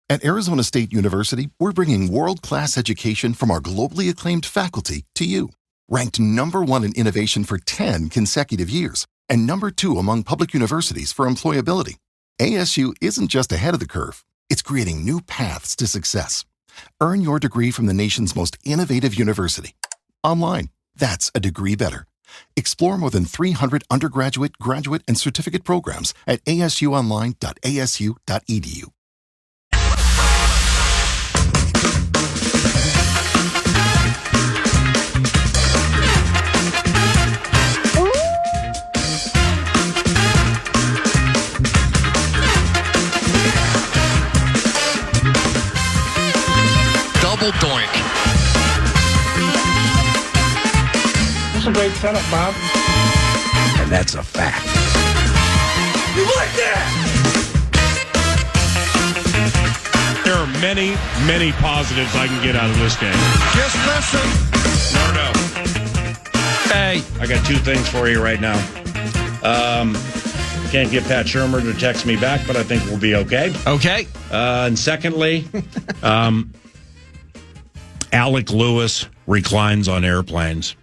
At Arizona State University, we're bringing world-class education from our globally acclaimed faculty to you. Ranked #1 in innovation for 10 consecutive years and #2 among public universities for employability. ASU isn't just ahead of the curve, it's creating new paths to success. Earn your degree from the nation's most innovative university. Online, that's a degree better. Explore more than 300 undergraduate, graduate, and certificate programs at asuonline.asu.edu. Double doink. That's a great setup, Bob. And that's a fact. You like that? There are many, many positives I can get out of this game. Just listen. No. Hey, I got 2 things for you right now. Can't get Pat Shermer to text me back, but I think we'll be okay. Okay. And secondly, Alec Lewis reclines on airplanes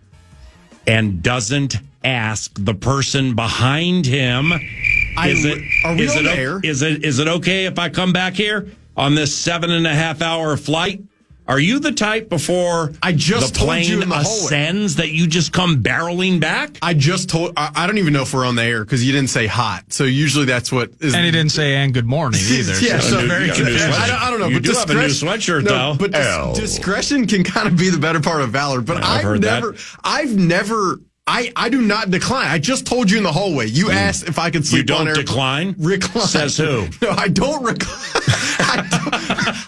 and doesn't ask the person behind him, is it okay if I come back here on this 7.5-hour flight? Are you the type before the plane ascends that you just come barreling back? I don't even know if we're on the air because you didn't say hot. So usually that's what is. And he didn't say "and good morning" either. Yeah, so very confused. I don't know. You but do have a new sweatshirt, though. But discretion can kind of be the better part of valor. But I do not decline. I just told you in the hallway. You asked if I could sleep on air. You don't decline? Recline. Says who? No, I don't recline.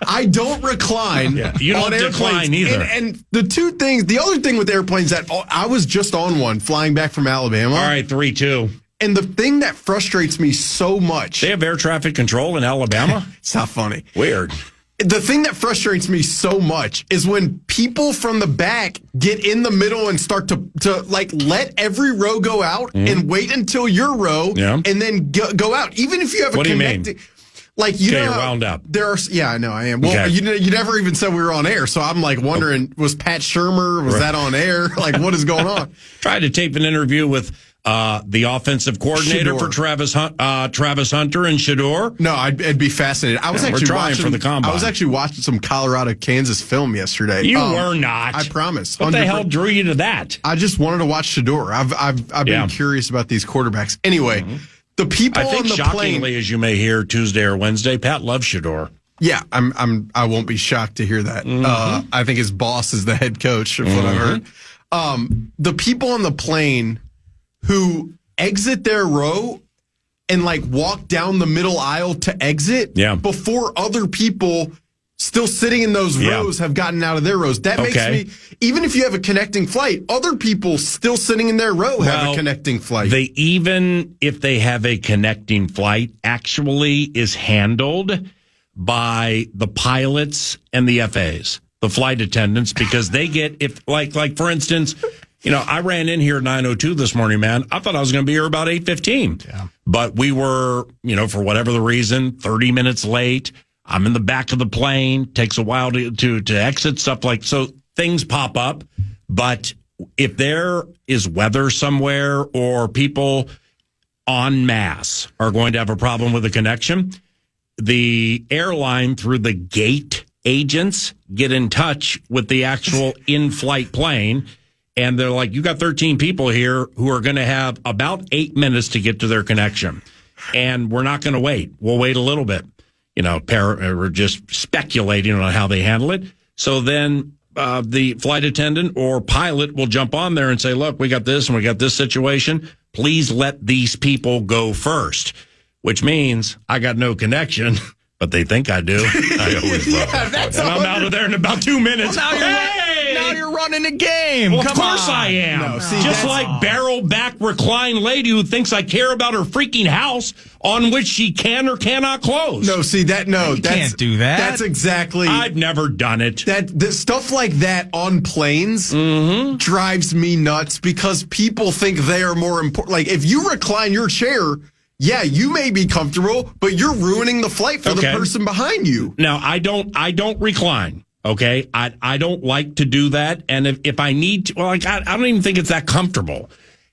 I don't recline. Yeah, you don't decline either. And the other thing with airplanes that I was just on one flying back from Alabama. All right, 3-2. And the thing that frustrates me so much. They have air traffic control in Alabama? It's not funny. Weird. The thing that frustrates me so much is when people from the back get in the middle and start to like let every row go out and wait until your row and then go out. Even if you have a connecting. Like, you know, you're wound up. I know I am. Well, okay. You never even said we were on air, so I'm like wondering, was Pat Shermer, was that on air? Like, what is going on? Tried to tape an interview with the offensive coordinator for Travis Hunter and Shador. No, I'd be fascinated. I was actually watching for the combine. I was actually watching some Colorado-Kansas film yesterday. You were not. I promise. What the hell drew you to that? I just wanted to watch Shador. I've been curious about these quarterbacks. Anyway. The people on the plane. I think shockingly, as you may hear Tuesday or Wednesday, Pat loves Shador. Yeah, I won't be shocked to hear that. Mm-hmm. I think his boss is the head coach, of what I've heard. The people on the plane who exit their row and like walk down the middle aisle to exit before other people still sitting in those rows have gotten out of their rows. That makes me, even if you have a connecting flight, other people still sitting in their row have a connecting flight. Even if they have a connecting flight, actually is handled by the pilots and the FAs, the flight attendants, because they get, if like for instance, you know, I ran in here at 9:02 this morning, man. I thought I was going to be here about 8:15. Yeah. But we were, you know, for whatever the reason, 30 minutes late. I'm in the back of the plane. Takes a while to exit, stuff like so. Things pop up, but if there is weather somewhere or people en masse are going to have a problem with the connection, the airline through the gate agents get in touch with the actual in-flight plane, and they're like, "You got 13 people here who are going to have about 8 minutes to get to their connection, and we're not going to wait. We'll wait a little bit." You know, we're just speculating on how they handle it. So then the flight attendant or pilot will jump on there and say, "Look, we got this and we got this situation. Please let these people go first," which means I got no connection, but they think I do. I always love that. And I'm out of there in about 2 minutes. Well, now you're running a game. Well, of course I am. No, just like barrel back recline lady who thinks I care about her freaking house on which she can or cannot close. No, see that. No, you can't do that. That's exactly. I've never done it. That stuff like that on planes drives me nuts because people think they are more important. Like if you recline your chair, yeah, you may be comfortable, but you're ruining the flight for the person behind you. Now, I don't recline. Okay, I don't like to do that, and if I need to, well, I don't even think it's that comfortable.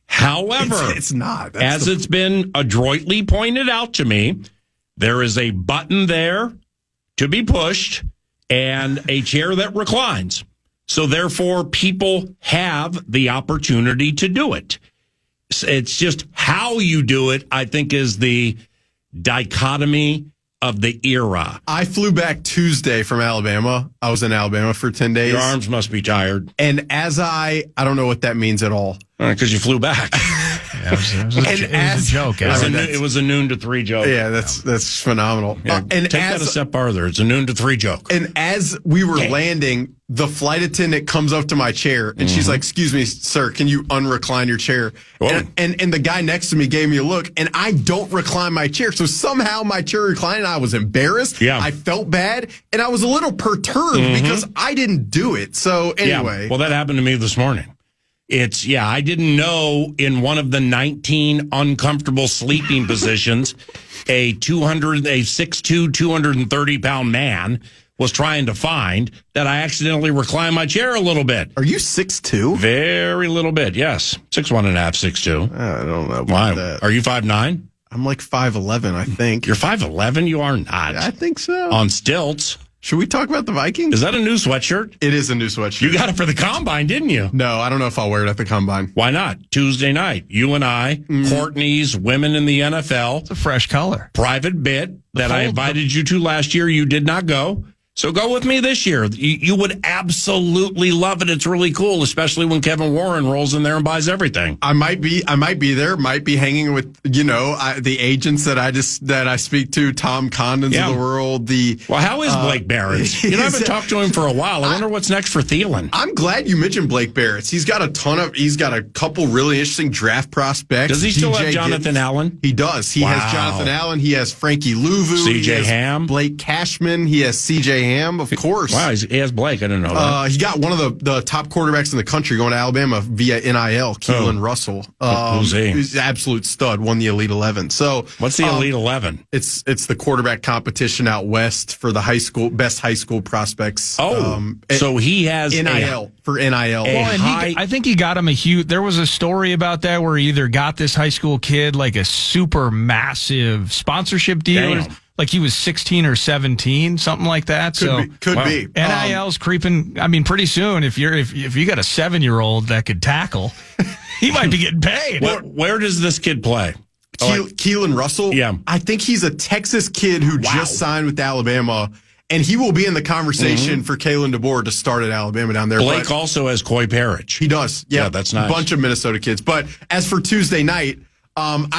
However, it's not. It's been adroitly pointed out to me, there is a button there to be pushed and a chair that reclines. So therefore, people have the opportunity to do it. It's just how you do it, I think, is the dichotomy of the era. I flew back Tuesday from Alabama. I was in Alabama for 10 days. Your arms must be tired. And as I don't know what that means at all. Because you flew back. It was a joke. It was a noon to 3 joke. Yeah, that's phenomenal. Yeah, take that a step farther. It's a noon to 3 joke. And as we were landing, the flight attendant comes up to my chair and she's like, "Excuse me, sir, can you unrecline your chair?" And the guy next to me gave me a look, and I don't recline my chair. So somehow my chair reclined, and I was embarrassed. Yeah. I felt bad, and I was a little perturbed because I didn't do it. So anyway. Yeah. Well, that happened to me this morning. I didn't know in one of the 19 uncomfortable sleeping positions, a 6'2", 230-pound man was trying to find that I accidentally reclined my chair a little bit. Are you 6'2"? Very little bit, yes. 6'1.5", 6'2". I don't know about Why? that. Are you 5'9"? I'm like 5'11", I think. You're 5'11"? You are not. I think so. On stilts. Should we talk about the Vikings? Is that a new sweatshirt? It is a new sweatshirt. You got it for the Combine, didn't you? No, I don't know if I'll wear it at the Combine. Why not? Tuesday night, you and I, Courtney's Women in the NFL. It's a fresh color. Private bit that I invited you to last year. You did not go. So go with me this year. You would absolutely love it. It's really cool, especially when Kevin Warren rolls in there and buys everything. I might be there. Might be hanging with the agents that I speak to, Tom Condons of the world. Well, how is Blake Barrett? I haven't talked to him for a while. I wonder what's next for Thielen. I'm glad you mentioned Blake Barrett. He's got a couple really interesting draft prospects. Does he still have Jonathan Allen? He does. He has Jonathan Allen. He has Frankie Louvu. C.J. Ham. Blake Cashman. He has C.J. Ham, of course. Wow, he has Blake. I didn't know that. He got one of the top quarterbacks in the country going to Alabama via NIL, Keelan Russell. Who's he? He's an absolute stud, won the Elite 11. So what's the Elite 11? It's the quarterback competition out west for the best high school prospects. So he has NIL for NIL. Well, and I think he got him a huge. There was a story about that where he either got this high school kid like a super massive sponsorship deal. Damn. Like he was 16 or 17, something like that. Could be. NIL's creeping. I mean, pretty soon, if you got a 7-year-old that could tackle, he might be getting paid. Where does this kid play? Keelan Russell? Yeah. I think he's a Texas kid who just signed with Alabama, and he will be in the conversation for Kalen DeBoer to start at Alabama down there. Blake also has Coy Parrish. He does. Yeah, that's nice. A bunch of Minnesota kids. But as for Tuesday night, I'm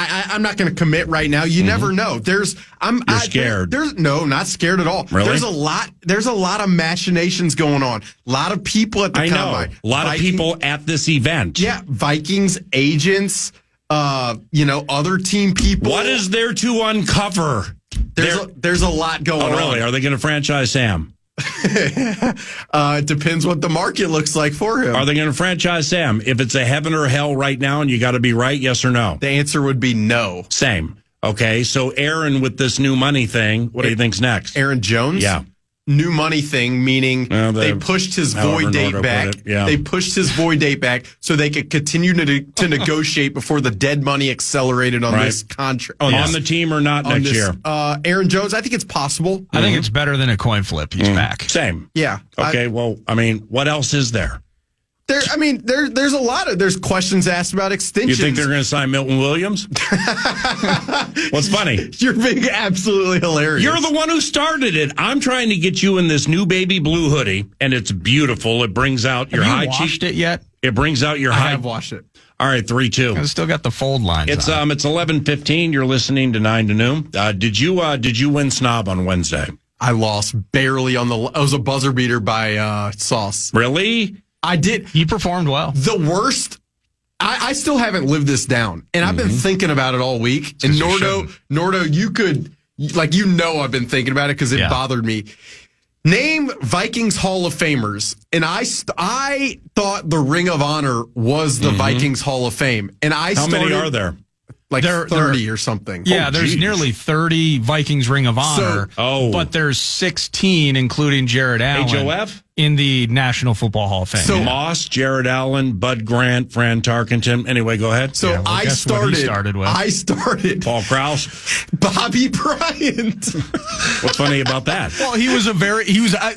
not going to commit right now. You never know. You're scared. No, not scared at all. Really? There's a lot of machinations going on. A lot of people at the Combine. A lot of people at this event. Yeah, Vikings agents, other team people. What is there to uncover? There's a lot going on. Really? Are they going to franchise Sam? It depends what the market looks like for him. Are they going to franchise Sam? If it's a heaven or hell right now and you got to be right, yes or no? The answer would be no. Same. Okay, so Aaron with this new money thing, what do you think's next? Aaron Jones? Yeah. New money thing, meaning they pushed his void date back. Yeah. They pushed his void date back so they could continue to negotiate before the dead money accelerated on this contract. On the team or not next year? Aaron Jones, I think there's possible. I think it's better than a coin flip. He's back. Same. Yeah. Okay, what else is there? There's questions asked about extensions. You think they're going to sign Milton Williams? What's funny? You're being absolutely hilarious. You're the one who started it. I'm trying to get you in this new baby blue hoodie, and it's beautiful. It brings out your high cheek. Have you washed it yet? It brings out your high. I have washed it. All right, 3-2. It's still got the fold lines. It's 11:15. You're listening to 9 to Noon. Did you win Snob on Wednesday? I lost barely on it was a buzzer beater by Sauce. Really? I did. He performed well. The worst. I still haven't lived this down, and I've been thinking about it all week. And Nordo, you could, I've been thinking about it because it bothered me. Name Vikings Hall of Famers, and I thought the Ring of Honor was the Vikings Hall of Fame, and How many are there? like There- 30 or something. Yeah, Oh, there's geez. nearly 30 Vikings Ring of Honor, oh. but there's 16, including Jared Allen, HOF? in the National Football Hall of Fame. So- Moss, Jared Allen, Bud Grant, Fran Tarkenton. Anyway, go ahead. So I guess what he started with. I started Paul Krause. Bobby Bryant. What's funny about that? Well,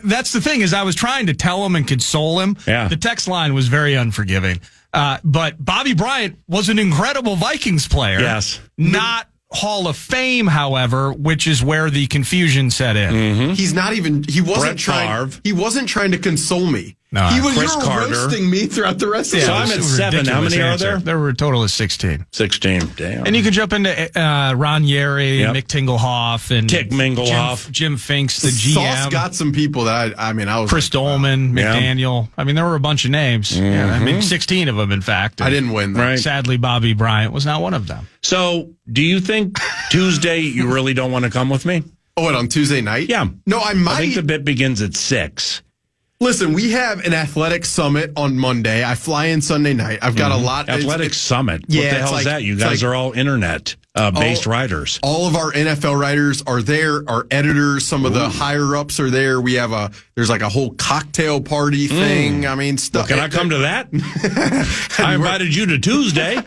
that's the thing is I was trying to tell him and console him. Yeah. The text line was very unforgiving. But Bobby Bryant was an incredible Vikings player. Yes. Not Hall of Fame, however, which is where the confusion set in. He wasn't Favre. trying to console me. No, you Chris were Carter. roasting me throughout the rest of the So show. I'm It at was a 7. How ridiculous many are answer. there? There were a total of 16. 16. Damn. And you can jump into Ron Yeri, Yep. Mick Tingelhoff, and Tick Minglehoff. Jim Finks, the GM. Sauce got some people that I was Chris like, wow. Dolman, Yeah. McDaniel. I mean, there were a bunch of names. Yeah, I mean, 16 of them, in fact. I didn't win. Though. Right. Sadly, Bobby Bryant was not one of them. So, do you think Tuesday you really don't want to come with me? Oh, what, on Tuesday night? Yeah. No, I I might. think the bit begins at 6. Listen, we have an athletic summit on Monday. I fly in Sunday night. I've got a lot. Athletics Summit. What Yeah, the it's hell is like- that? You it's guys like- are all internet based writers. All of our NFL writers are there. Our editors, some of the higher ups are there. We have there's like a whole cocktail party thing. I mean, stuff. Can I come to that? I invited you to Tuesday.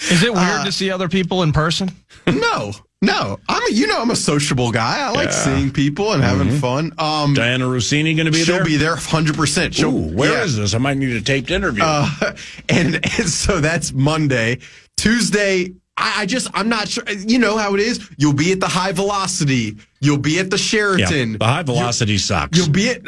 Is it weird to see other people in person? No. I'm a sociable guy. I like seeing people and having fun. Diana Rossini going to be she'll there? be there 100%. Where is this? I might need a taped interview. And so that's Monday. Tuesday, I'm not sure. You know how it is. You'll be at the High Velocity. You'll be at the Sheraton. Yeah, the high velocity sucks. You'll be at.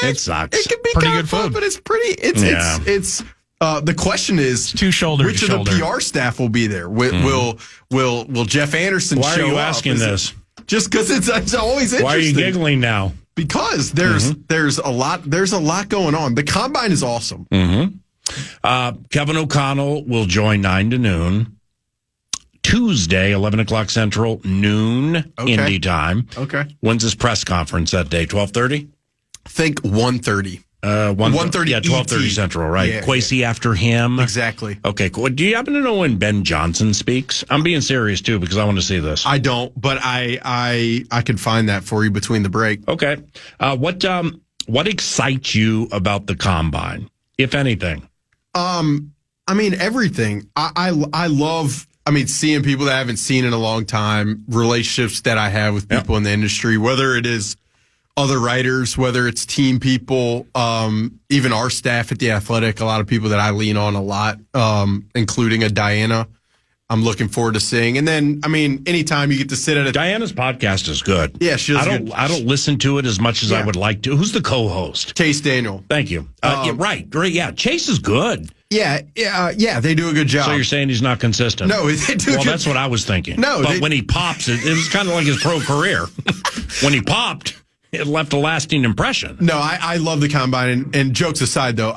It sucks. It can be Pretty kind good of fun, food. but it's pretty. It's. The question is, Two shoulder which to of shoulder. the PR staff will be there? Will Jeff Anderson Why show are you up? asking this? Just because it's always interesting. Why are you giggling now? Because there's a lot going on. The combine is awesome. Kevin O'Connell will join 9 to noon. Tuesday, 11 o'clock Central, noon Okay. Indy time. Okay. When's his press conference that day? 12:30? Think 1:30. 1:30. Yeah, 12:30 ET. Central, right? Yeah, Kwesi after him. Exactly. Okay, cool. Do you happen to know when Ben Johnson speaks? I'm being serious too because I want to see this. I don't, but I could find that for you between the break. Okay. What excites you about the combine, if anything? I mean, everything. I love, seeing people that I haven't seen in a long time, relationships that I have with people in the industry, whether it is other writers, whether it's team people, even our staff at The Athletic, a lot of people that I lean on a lot, including a Diana. I'm looking forward to seeing. And then, anytime you get to sit at a Diana's podcast is good. Yeah, she does good. I don't listen to it as much as I Yeah. would like to. Who's the co-host? Chase Daniel. Thank you. Yeah, right. Yeah, Chase is good. Yeah, they do a good job. So you're saying he's not consistent? No, they do. Well, that's what I was thinking. No, but when he pops, it was kind of like his pro career. When he popped, it left a lasting impression. No, I love the combine. And jokes aside, though,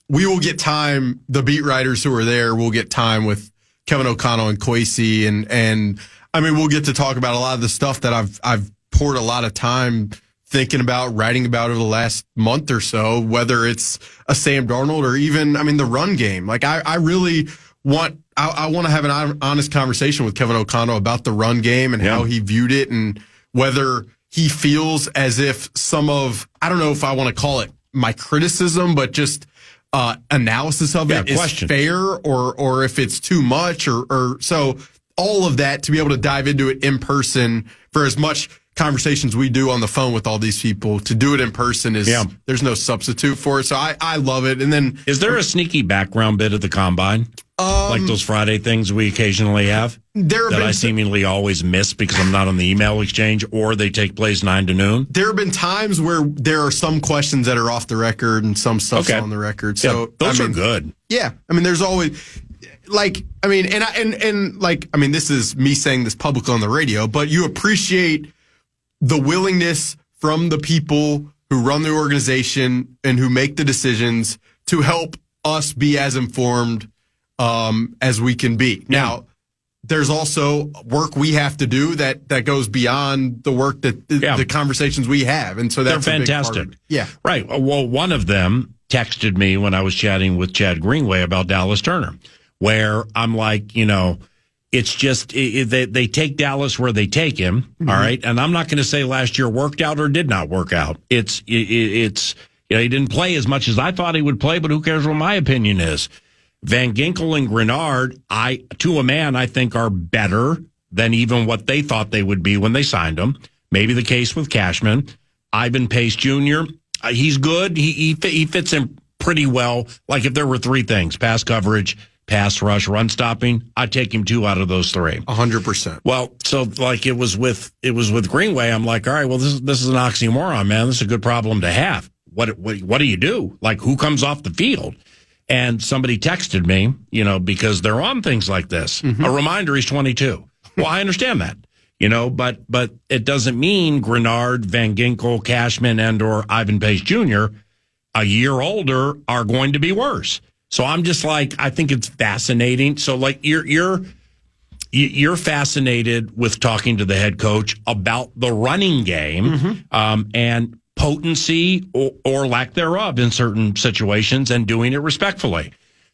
we will get time. The beat writers who are there will get time with Kevin O'Connell and Kwesi, and we'll get to talk about a lot of the stuff that I've poured a lot of time thinking about, writing about over the last month or so, whether it's a Sam Darnold or even, the run game. Like I really want to have an honest conversation with Kevin O'Connell about the run game and how he viewed it and whether he feels as if some of, I don't know if I want to call it my criticism, but just analysis of it is fair or if it's too much or so all of that to be able to dive into it in person for as much conversations we do on the phone with all these people to do it in person is there's no substitute for it. So I love it. And then is there a sneaky background bit of the combine? Like those Friday things we occasionally have that I seemingly always miss because I'm not on the email exchange or they take place 9 to noon. There have been times where there are some questions that are off the record and some stuff's on the record. So those are good. Yeah. There's always this is me saying this publicly on the radio, but you appreciate the willingness from the people who run the organization and who make the decisions to help us be as informed as we can be. Now, there's also work we have to do that goes beyond the work that the conversations we have. And so that's they're a big fantastic. part of it. Yeah. Right. Well, one of them texted me when I was chatting with Chad Greenway about Dallas Turner, where I'm like, It's just they take Dallas where they take him. Mm-hmm. All right, and I'm not going to say last year worked out or did not work out. It's he didn't play as much as I thought he would play, but who cares what my opinion is? Van Ginkel and Grenard, to a man, I think are better than even what they thought they would be when they signed him. Maybe the case with Cashman. Ivan Pace Jr., he's good. He fits in pretty well. Like if there were three things: pass coverage, pass rush, run stopping, I'd take him 2 out of those 3. 100%. Well, so like it was with Greenway, I'm like, all right, well, this is an oxymoron, man. This is a good problem to have. What do you do? Like, who comes off the field? And somebody texted me, because they're on things like this. Mm-hmm. A reminder, he's 22. Well, I understand that, but it doesn't mean Grenard, Van Ginkel, Cashman, and or Ivan Pace Jr., a year older, are going to be worse. So I'm just like, I think it's fascinating. So like you're fascinated with talking to the head coach about the running game, mm-hmm. And potency or lack thereof in certain situations, and doing it respectfully.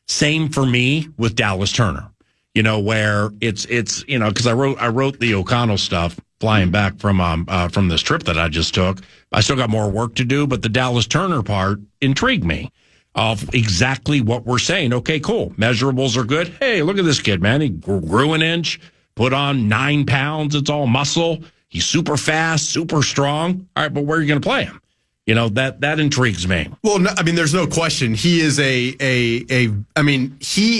Same for me with Dallas Turner. Where it's because I wrote the O'Connell stuff flying back from this trip that I just took. I still got more work to do, but the Dallas Turner part intrigued me. Of exactly what we're saying. Okay, cool. Measurables are good. Hey, look at this kid, man. He grew an inch, put on 9 pounds. It's all muscle. He's super fast, super strong. All right, but where are you going to play him? That intrigues me. Well, no, there's no question. He is he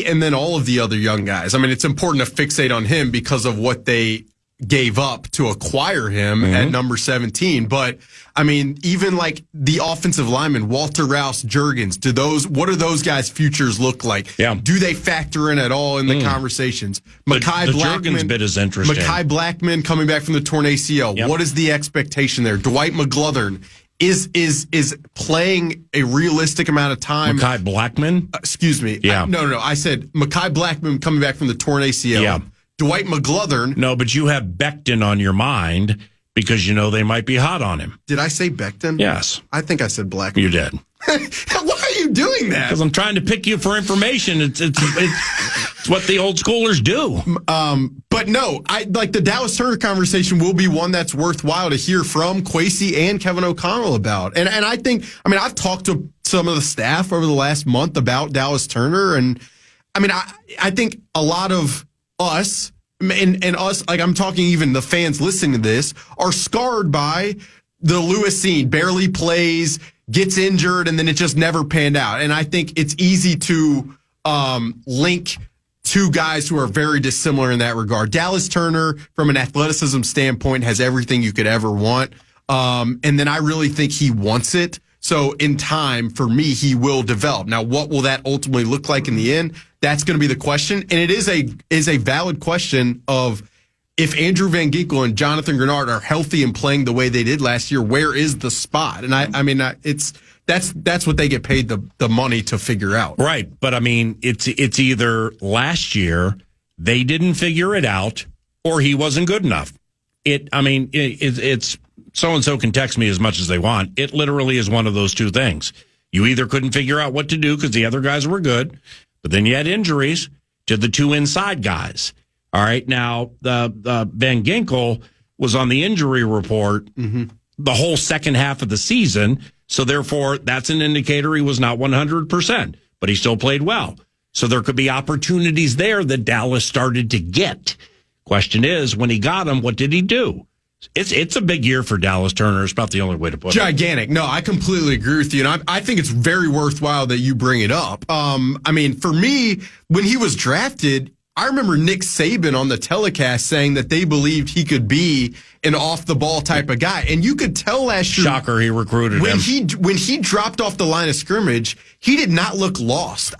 and then all of the other young guys. It's important to fixate on him because of what they gave up to acquire him mm-hmm. at number 17. But even like the offensive linemen, Walter Rouse, Juergens, what do those guys' futures look like? Yeah. Do they factor in at all in the conversations? Mekhi Blackman, Juergens bit is interesting. Mekhi Blackman coming back from the torn ACL. Yep. What is the expectation there? Dwight McGlothern is playing a realistic amount of time. Mekhi Blackman? Excuse me. Yeah. No. I said Mekhi Blackman coming back from the torn ACL. Yeah. Dwight McGlothern. No, but you have Becton on your mind because they might be hot on him. Did I say Becton? Yes. I think I said Blackman. You did. Why are you doing that? Because I'm trying to pick you for information. It's what the old schoolers do. But no, I like the Dallas Turner conversation will be one that's worthwhile to hear from Kwesi and Kevin O'Connell about. And I think, I've talked to some of the staff over the last month about Dallas Turner, and I think a lot of us and us, like I'm talking even the fans listening to this, are scarred by the Lewis scene. Barely plays, gets injured, and then it just never panned out. And I think it's easy to link two guys who are very dissimilar in that regard. Dallas Turner, from an athleticism standpoint, has everything you could ever want. And then I really think he wants it. So in time, for me, he will develop. Now, what will that ultimately look like in the end? That's going to be the question. And it is a valid question of, if Andrew Van Ginkel and Jonathan Grenard are healthy and playing the way they did last year, where is the spot? And that's what they get paid the money to figure out. Right. But it's either last year they didn't figure it out or he wasn't good enough. It's so-and-so can text me as much as they want. It literally is one of those two things. You either couldn't figure out what to do because the other guys were good, but then you had injuries to the two inside guys. All right. Now, the Van Ginkel was on the injury report mm-hmm. the whole second half of the season. So therefore, that's an indicator he was not 100%, but he still played well. So there could be opportunities there that Dallas started to get. Question is, when he got them, what did he do? It's a big year for Dallas Turner. It's about the only way to put it. Gigantic. No, I completely agree with you. And I think it's very worthwhile that you bring it up. For me, when he was drafted, I remember Nick Saban on the telecast saying that they believed he could be an off-the-ball type of guy. And you could tell last year. Shocker, he recruited him. When he dropped off the line of scrimmage, he did not look lost.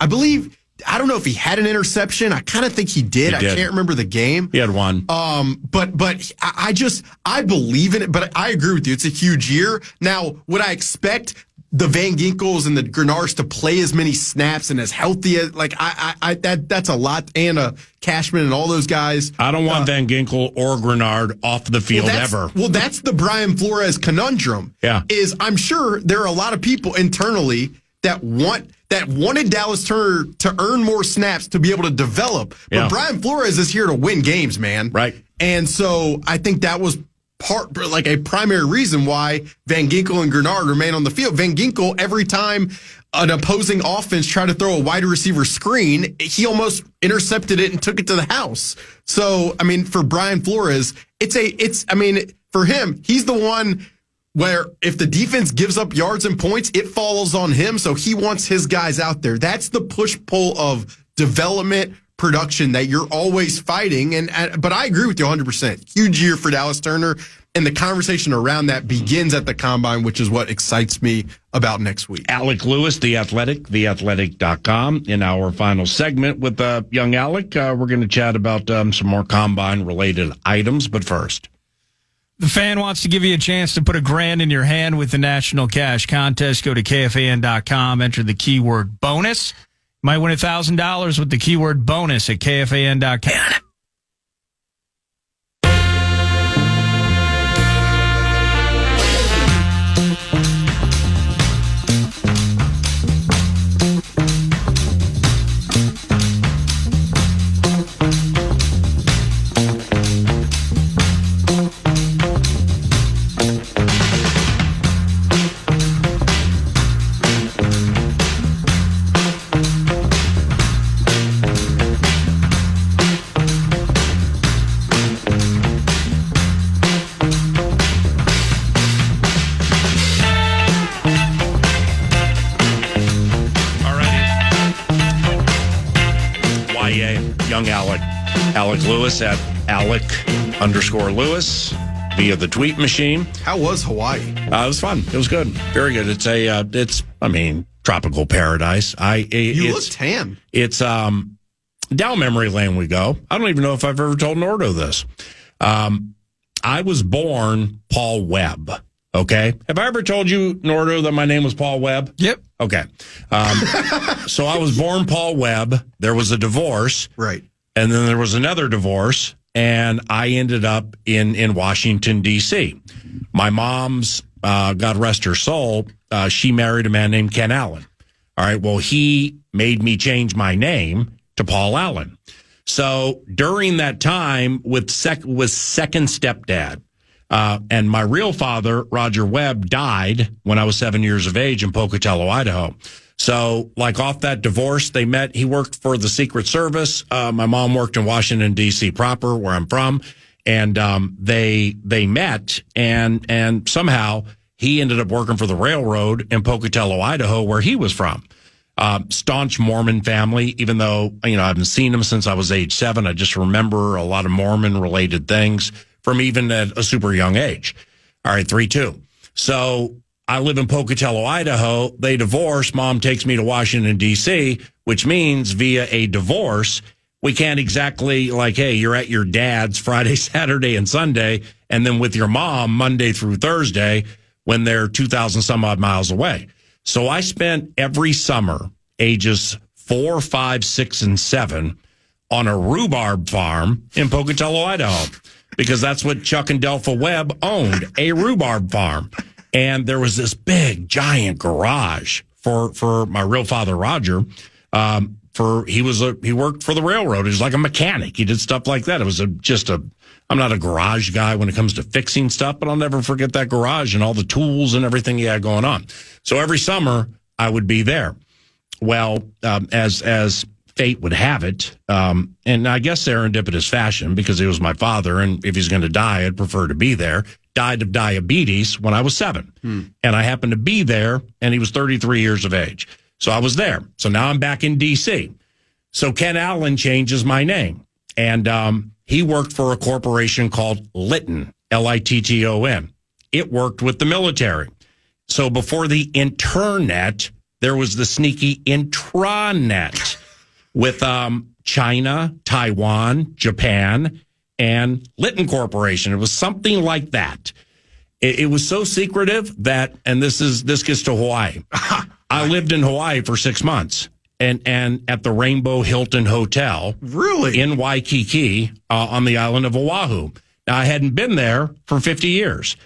I don't know if he had an interception. I kind of think he did. I can't remember the game. He had one. But I believe in it. But I agree with you. It's a huge year. Now, would I expect the Van Ginkels and the Grenards to play as many snaps and as healthy as that's a lot. And Cashman and all those guys. I don't want Van Ginkel or Grenard off the field ever. Well, that's the Brian Flores conundrum. Yeah, I'm sure there are a lot of people internally that that wanted Dallas Turner to earn more snaps to be able to develop. But Yeah. Brian Flores is here to win games, man. Right. And so I think that was a primary reason why Van Ginkel and Grenard remain on the field. Van Ginkel, every time an opposing offense tried to throw a wide receiver screen, he almost intercepted it and took it to the house. So, I mean, for Brian Flores, for him, he's the one where if the defense gives up yards and points, it falls on him. So he wants his guys out there. That's the push-pull of development, production that you're always fighting. But I agree with you 100%. Huge year for Dallas Turner. And the conversation around that begins at the Combine, which is what excites me about next week. Alec Lewis, The Athletic, theathletic.com. In our final segment with young Alec, we're going to chat about some more Combine-related items. But first, The Fan wants to give you a chance to put $1,000 in your hand with the National Cash Contest. Go to KFAN.com, enter the keyword bonus. Might win $1,000 with the keyword bonus at KFAN.com. Young Alec Lewis at Alec_Lewis via the tweet machine. How was Hawaii? It was fun. It was good. Very good. It's tropical paradise. You look tan. It's down memory lane we go. I don't even know if I've ever told Nordo this. I was born Paul Webb. Okay. Have I ever told you, Nordo, that my name was Paul Webb? Yep. Okay. So I was born Paul Webb. There was a divorce. Right. And then there was another divorce, and I ended up in Washington, D.C. My mom's, God rest her soul, she married a man named Ken Allen. All right. Well, he made me change my name to Paul Allen. So during that time with second stepdad, and my real father, Roger Webb, died when I was 7 years of age in Pocatello, Idaho. So, like, off that divorce, they met. He worked for the Secret Service. My mom worked in Washington, D.C. proper, where I'm from. And they met, and somehow he ended up working for the railroad in Pocatello, Idaho, where he was from. Staunch Mormon family, even though, I haven't seen him since I was age 7. I just remember a lot of Mormon-related things from even at a super young age. All right, 3-2. So I live in Pocatello, Idaho. They divorce. Mom takes me to Washington, D.C., which means via a divorce, we can't exactly hey, you're at your dad's Friday, Saturday, and Sunday, and then with your mom Monday through Thursday when they're 2,000 some odd miles away. So I spent every summer, ages 4, 5, 6, and 7, on a rhubarb farm in Pocatello, Idaho, because that's what Chuck and Delpha Webb owned, a rhubarb farm. And there was this big, giant garage for my real father, Roger. He worked for the railroad. He was like a mechanic. He did stuff like that. It was I'm not a garage guy when it comes to fixing stuff, but I'll never forget that garage and all the tools and everything he had going on. So every summer I would be there. Well, as fate would have it, and I guess serendipitous fashion, because he was my father, and if he's going to die, I'd prefer to be there. Died of diabetes when I was 7. And I happened to be there, and he was 33 years of age. So I was there. So now I'm back in D.C. So Ken Allen changes my name. And he worked for a corporation called Litton, Litton. It worked with the military. So before the internet, there was the sneaky intranet with China, Taiwan, Japan, and Litton Corporation. It was something like that. It was so secretive that, and this gets to Hawaii. I lived in Hawaii for 6 months, and at the Rainbow Hilton Hotel, really, in Waikiki, on the island of Oahu. Now, I hadn't been there for 50 years.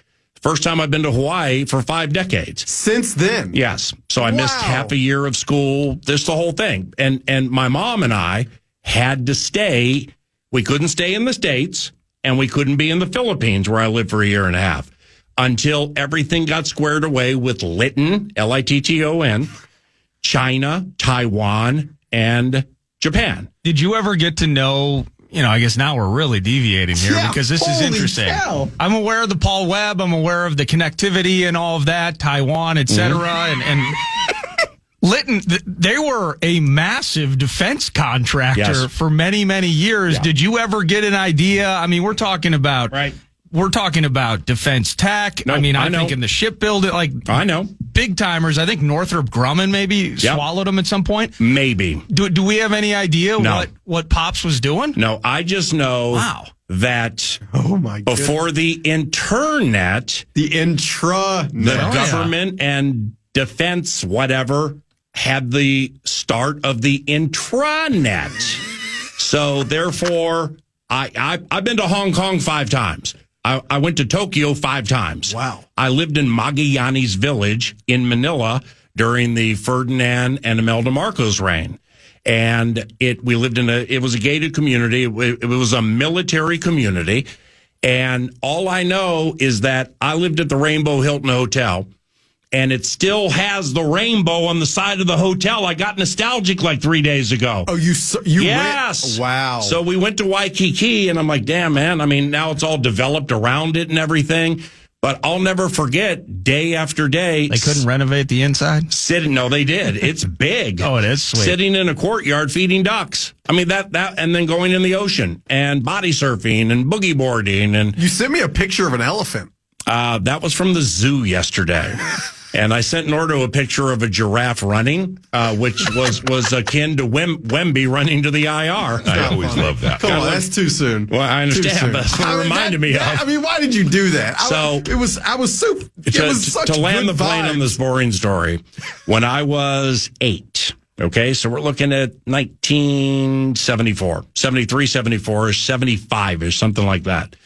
First time I've been to Hawaii for 5 decades. Since then? Yes. So I missed half a year of school, the whole thing. And my mom and I had to stay. We couldn't stay in the States, and we couldn't be in the Philippines, where I lived for a year and a half, until everything got squared away with Litton, Litton, China, Taiwan, and Japan. Did you ever get to know, I guess now we're really deviating here because this is interesting. Cow. I'm aware of the Paul Webb. I'm aware of the connectivity and all of that, Taiwan, et cetera. And Litton, they were a massive defense contractor for many, many years. Yeah. Did you ever get an idea? I mean, we're talking about defense tech. No, I'm thinking the shipbuilding, I know. Big timers. I think Northrop Grumman maybe swallowed them at some point. Maybe. Do we have any idea what Pops was doing? No, I just know that before the internet, the government and defense, whatever, had the start of the intranet. So therefore, I've been to Hong Kong 5 times. I went to Tokyo 5 times. Wow. I lived in Magallanes Village in Manila during the Ferdinand and Imelda Marcos reign. And we lived it was a gated community. It was a military community. And all I know is that I lived at the Rainbow Hilton Hotel, and it still has the rainbow on the side of the hotel. I got nostalgic 3 days ago. Oh, you yes. Went? Wow. So we went to Waikiki, and I'm like, damn, man. I mean, now it's all developed around it and everything. But I'll never forget, day after day. They couldn't renovate the inside? No, they did. It's big. Oh, it is sweet. Sitting in a courtyard feeding ducks. I mean, that, and then going in the ocean and body surfing and boogie boarding. And you sent me a picture of an elephant. That was from the zoo yesterday. And I sent Nordo a picture of a giraffe running, which was akin to Wemby running to the IR. I always love that. Come on, that's too soon. Well, I understand, but that's what it reminded me of. I mean, why did you do that? So it was such to land the good plane vibes. on this boring story. When I was 8, okay, so we're looking at 1974, 73, 74, 75 or something like that.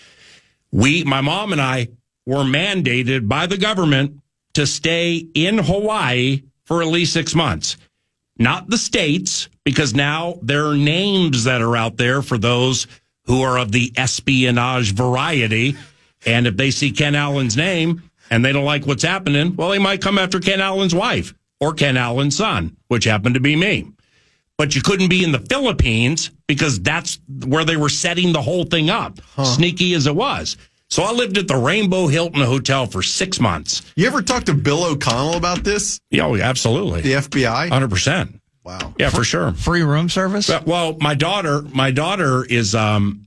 My mom and I were mandated by the government to stay in Hawaii for at least 6 months. Not the states, because now there are names that are out there for those who are of the espionage variety. And if they see Ken Allen's name and they don't like what's happening, well, they might come after Ken Allen's wife or Ken Allen's son, which happened to be me. But you couldn't be in the Philippines because that's where they were setting the whole thing up, sneaky as it was. So I lived at the Rainbow Hilton Hotel for 6 months. You ever talk to Bill O'Connell about this? Yeah, absolutely. The FBI? 100%. Wow. Yeah, for sure. Free room service? Well, my daughter is,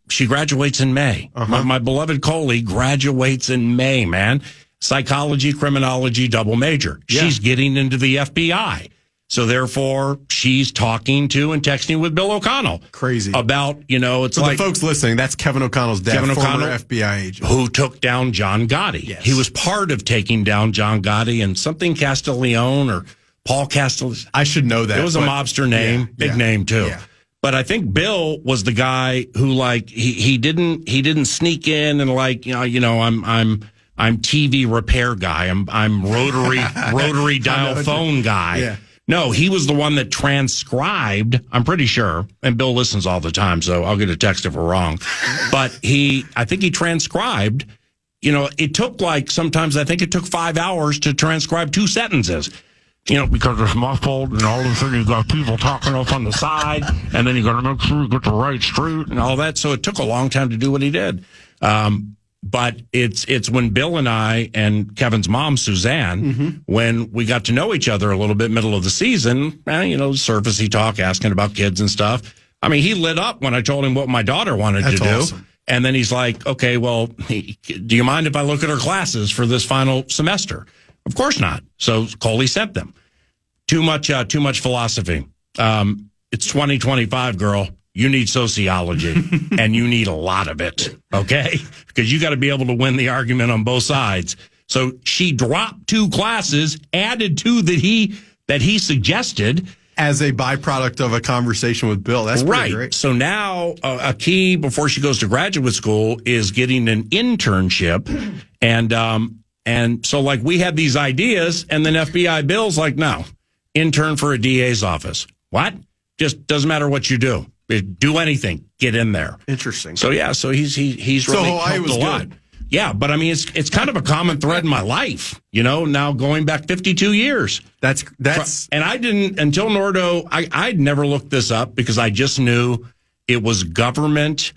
she graduates in May. My beloved Coley graduates in May, man. Psychology, criminology, double major. Yeah. She's getting into the FBI. So therefore, she's talking to and texting with Bill O'Connell. Crazy. About, it's For the folks listening, that's Kevin O'Connell's dad, former FBI agent. Who took down John Gotti. Yes. He was part of taking down John Gotti and something Castiglione or Paul Castiglione. I should know that. It was a mobster name, big name too. Yeah. But I think Bill was the guy who he didn't sneak in and I'm TV repair guy. I'm rotary dial phone guy. Yeah. No, he was the one that transcribed, I'm pretty sure, and Bill listens all the time, so I'll get a text if we're wrong. But I think he transcribed, it took sometimes I think it took 5 hours to transcribe 2 sentences. Because it's muffled and all of a sudden you've got people talking off on the side and then you got to make sure you get the right street and all that. So it took a long time to do what he did. But it's when Bill and I and Kevin's mom, Suzanne, when we got to know each other a little bit middle of the season, surfacey talk, asking about kids and stuff. I mean, he lit up when I told him what my daughter wanted to do. Awesome. And then he's like, okay, well, do you mind if I look at her classes for this final semester? Of course not. So Coley sent them. Too much philosophy. It's 2025, girl. You need sociology, and you need a lot of it, okay? Because you got to be able to win the argument on both sides. So she dropped 2 classes, added 2 that he suggested. As a byproduct of a conversation with Bill. That's pretty great. So now a key before she goes to graduate school is getting an internship. And And so, like, we had these ideas, and then FBI Bill's like, no, intern for a DA's office. What? Just doesn't matter what you do. Do anything. Get in there. Interesting. So, yeah, so he's really Hawaii helped was a lot. good. Yeah, but I mean, it's kind of a common thread in my life, now going back 52 years. That's And I didn't, until Nordo, I'd never looked this up because I just knew it was government.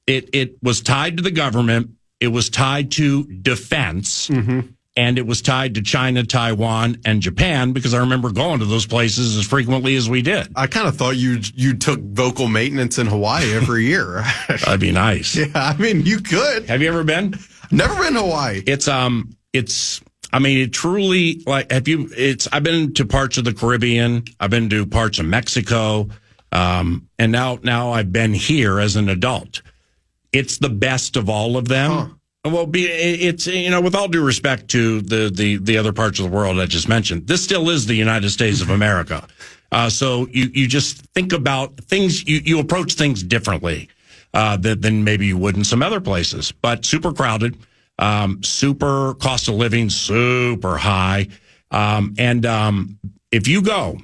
It was tied to the government. It was tied to defense. Mm-hmm. And it was tied to China, Taiwan, and Japan because I remember going to those places as frequently as we did. I kind of thought you took vocal maintenance in Hawaii every year. That'd be nice. Yeah, I mean, you could. Have you ever been? Never been to Hawaii. It truly, like, I've been to parts of the Caribbean. I've been to parts of Mexico. And now I've been here as an adult. It's the best of all of them. Huh. Well, it's, with all due respect to the other parts of the world I just mentioned, this still is the United States of America. So you just think about things, you approach things differently than maybe you would in some other places. But super crowded, super cost of living, super high. If you go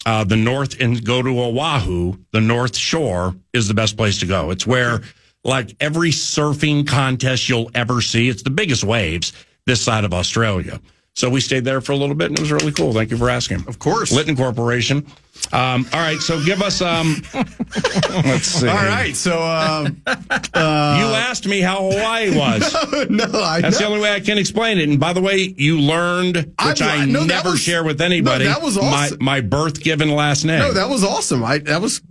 the north and go to Oahu, the North Shore is the best place to go. It's where, like, every surfing contest you'll ever see, it's the biggest waves this side of Australia. So we stayed there for a little bit, and it was really cool. Thank you for asking. Of course. Litton Corporation. All right, so give us let's see. All right, so you asked me how Hawaii was. That's the only way I can explain it. And by the way, you learned, which I never share with anybody. No, that was awesome. My birth given last name. No, that was awesome. That was,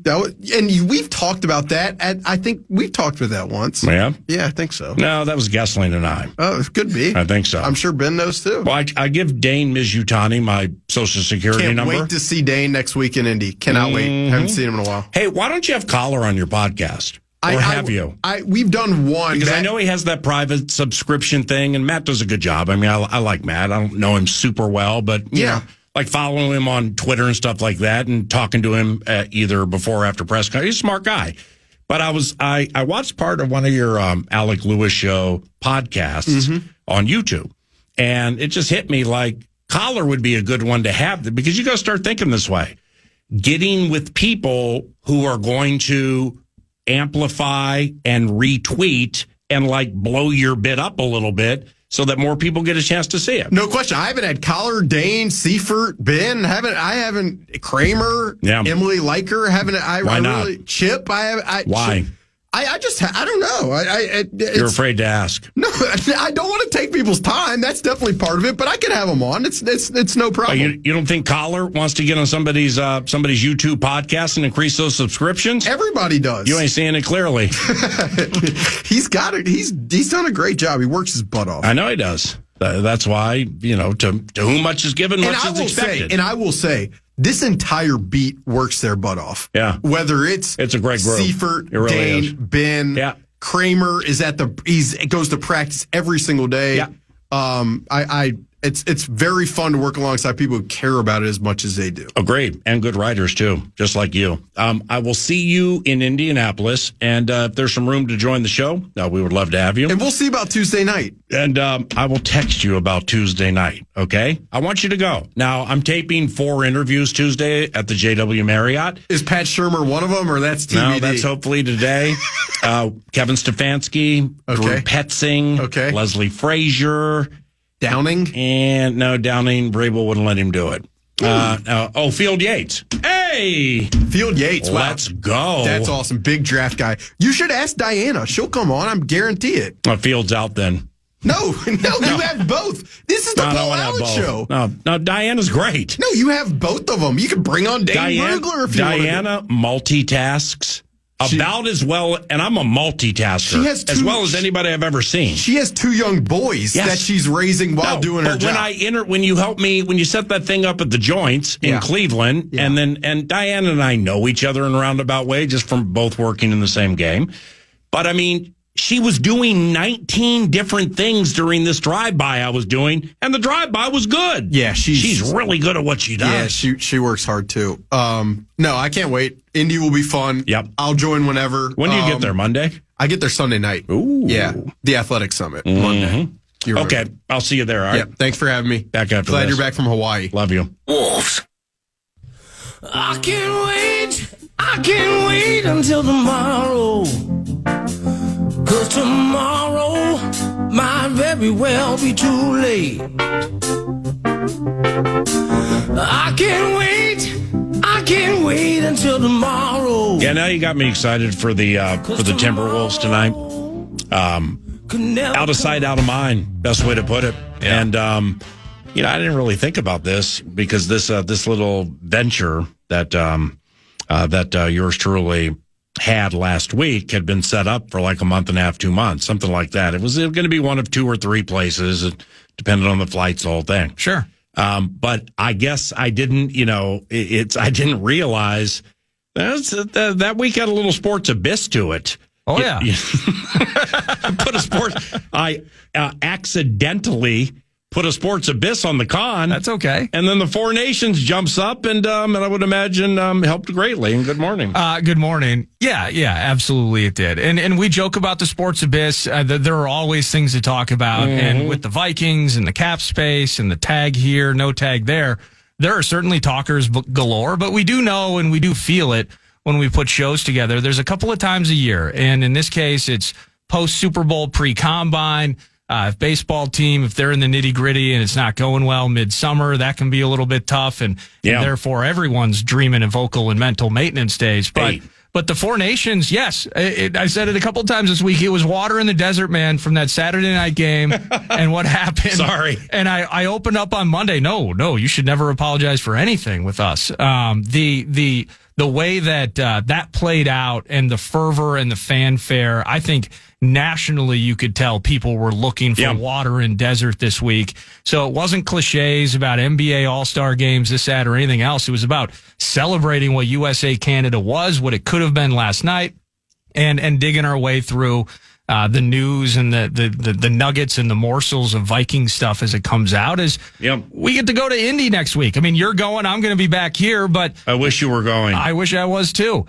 and we've talked about that. I think we've talked about that once. Yeah, yeah, I think so. No, that was Gessling and I. Oh, it could be. I think so. I'm sure Ben knows too. Well, I give Dane Mizutani my social security number. Can't wait to see Dane next week in Indy. Cannot wait. Haven't seen him in a while. Hey, why don't you have Collar on your podcast? Or have you? We've done one. Because I know he has that private subscription thing, and Matt does a good job. I mean, I like Matt. I don't know him super well, but you know, like following him on Twitter and stuff like that, and talking to him either before or after press conference. He's a smart guy. But I watched part of one of your Alec Lewis show podcasts on YouTube, and it just hit me like Collar would be a good one to have, because you got to start thinking this way. Getting with people who are going to amplify and retweet and like blow your bit up a little bit so that more people get a chance to see it. No question. I haven't had Collar, Dane, Seifert, Ben. I haven't Kramer, Emily Liker. Why not? Chip. Why? I don't know. You're afraid to ask. No, I don't want to take people's time. That's definitely part of it, but I can have them on. It's no problem. You don't think Collar wants to get on somebody's YouTube podcast and increase those subscriptions? Everybody does. You ain't seeing it clearly. He's got it. He's done a great job. He works his butt off. I know he does. That's why, to whom much is given, much is expected. And I will say, this entire beat works their butt off. Yeah. Whether it's a great group. Seifert, really Dane, is. Ben, Kramer is goes to practice every single day. Yeah. It's very fun to work alongside people who care about it as much as they do. Agreed. And good writers, too, just like you. I will see you in Indianapolis, and if there's some room to join the show, we would love to have you. And we'll see about Tuesday night. And I will text you about Tuesday night, okay? I want you to go. Now, I'm taping 4 interviews Tuesday at the JW Marriott. Is Pat Shurmur one of them, or that's TBD? No, that's hopefully today. Kevin Stefanski, Drew Petzing, Leslie Frazier, Downing? And no, Downing, Vrabel wouldn't let him do it. Field Yates. Hey! Field Yates. Wow. Let's go. That's awesome. Big draft guy. You should ask Diana. She'll come on. I'm guarantee it. Field's out then. No, you have both. This is the Paul Allen show. No, Diana's great. No, you have both of them. You can bring on Dane Brugler if you want to. Diana multitasks. About as well, and I'm a multitasker, as well as anybody I've ever seen. She has 2 young boys that she's raising while doing her job. When you help me, when you set that thing up at the Joints in Cleveland, and Diana and I know each other in a roundabout way, just from both working in the same game. But I mean, she was doing 19 different things during this drive-by I was doing, and the drive-by was good. Yeah, she's really good at what she does. Yeah, she works hard too. No, I can't wait. Indy will be fun. Yep. I'll join whenever. When do you get there, Monday? I get there Sunday night. Ooh. Yeah, the Athletic Summit, Monday. You're Okay, right. I'll see you there. All right. Yeah, thanks for having me. Back after Glad this. you're back from Hawaii. Love you. Wolves. I can't wait until tomorrow. 'Cause tomorrow might very well be too late. I can't wait until tomorrow. Yeah, now you got me excited for the Timberwolves tonight. Out of sight, out of mind. Best way to put it. Yeah. And I didn't really think about this because this little venture that yours truly had last week had been set up for like a month and a half, 2 months, something like that. It was going to be one of 2 or 3 places, depending on the flights, the whole thing. Sure. But I guess I didn't, I didn't realize that week had a little sports abyss to it. Oh, yeah. I accidentally put a sports abyss on the con. That's okay. And then the Four Nations jumps up and I would imagine helped greatly. And good morning. Good morning. Yeah, absolutely it did. And we joke about the sports abyss. There are always things to talk about. Mm-hmm. And with the Vikings and the cap space and the tag here, no tag there are certainly talkers galore. But we do know and we do feel it when we put shows together. There's a couple of times a year. And in this case, it's post Super Bowl, pre-combine. If baseball team, if they're in the nitty gritty and it's not going well midsummer, that can be a little bit tough. And therefore everyone's dreaming of vocal and mental maintenance days. But the Four Nations, yes, I said it a couple of times this week. It was water in the desert, man, from that Saturday night game and what happened. Sorry. And I opened up on Monday. No, you should never apologize for anything with us. The way that that played out and the fervor and the fanfare, I think nationally you could tell people were looking for water in desert this week. So it wasn't cliches about NBA All-Star games this, that, or anything else. It was about celebrating what USA Canada was, what it could have been last night, and digging our way through the news and the nuggets and the morsels of Viking stuff as it comes out. As we get to go to Indy next week. I mean, you're going, I'm going to be back here, but I wish you were going. I wish I was too.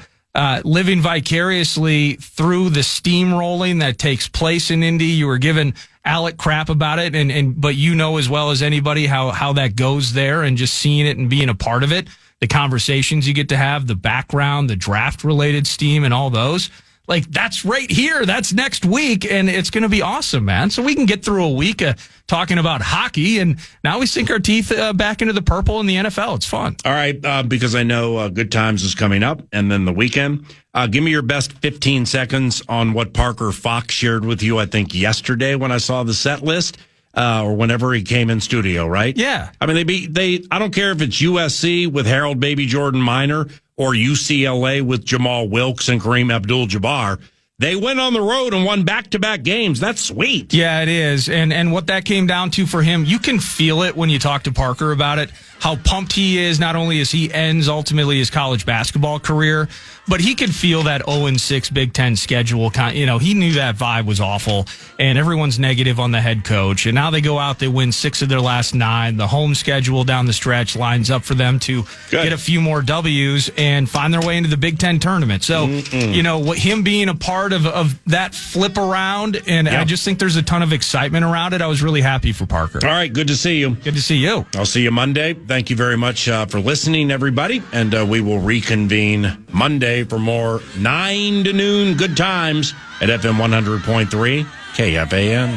Living vicariously through the steamrolling that takes place in Indy. You were giving Alec crap about it, but you know as well as anybody how that goes there, and just seeing it and being a part of it, the conversations you get to have, the background, the draft related steam, and all those. Like, that's right here. That's next week, and it's going to be awesome, man. So we can get through a week talking about hockey, and now we sink our teeth back into the purple in the NFL. It's fun. All right, because I know Good Times is coming up, and then the weekend. Give me your best 15 seconds on what Parker Fox shared with you, I think, yesterday when I saw the set list, or whenever he came in studio, right? Yeah. I mean, I don't care if it's USC with Harold Baby Jordan Minor or UCLA with Jamal Wilkes and Kareem Abdul-Jabbar. They went on the road and won back-to-back games. That's sweet. Yeah, it is. And what that came down to for him, you can feel it when you talk to Parker about it, how pumped he is, not only as he ends ultimately his college basketball career, but he could feel that 0-6 Big Ten schedule. He knew that vibe was awful, and everyone's negative on the head coach. And now they go out, they win 6 of their last 9. The home schedule down the stretch lines up for them to get a few more W's and find their way into the Big Ten tournament. So, him being a part of that flip around, and I just think there's a ton of excitement around it. I was really happy for Parker. All right, good to see you. Good to see you. I'll see you Monday. Thank you very much for listening, everybody. And we will reconvene Monday for more 9 to noon good times at FM 100.3 KFAN.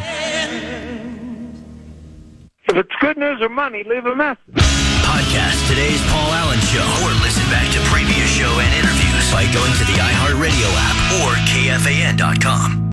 If it's good news or money, leave a message. Podcast today's Paul Allen Show, or listen back to previous show and interviews by going to the iHeartRadio app or KFAN.com.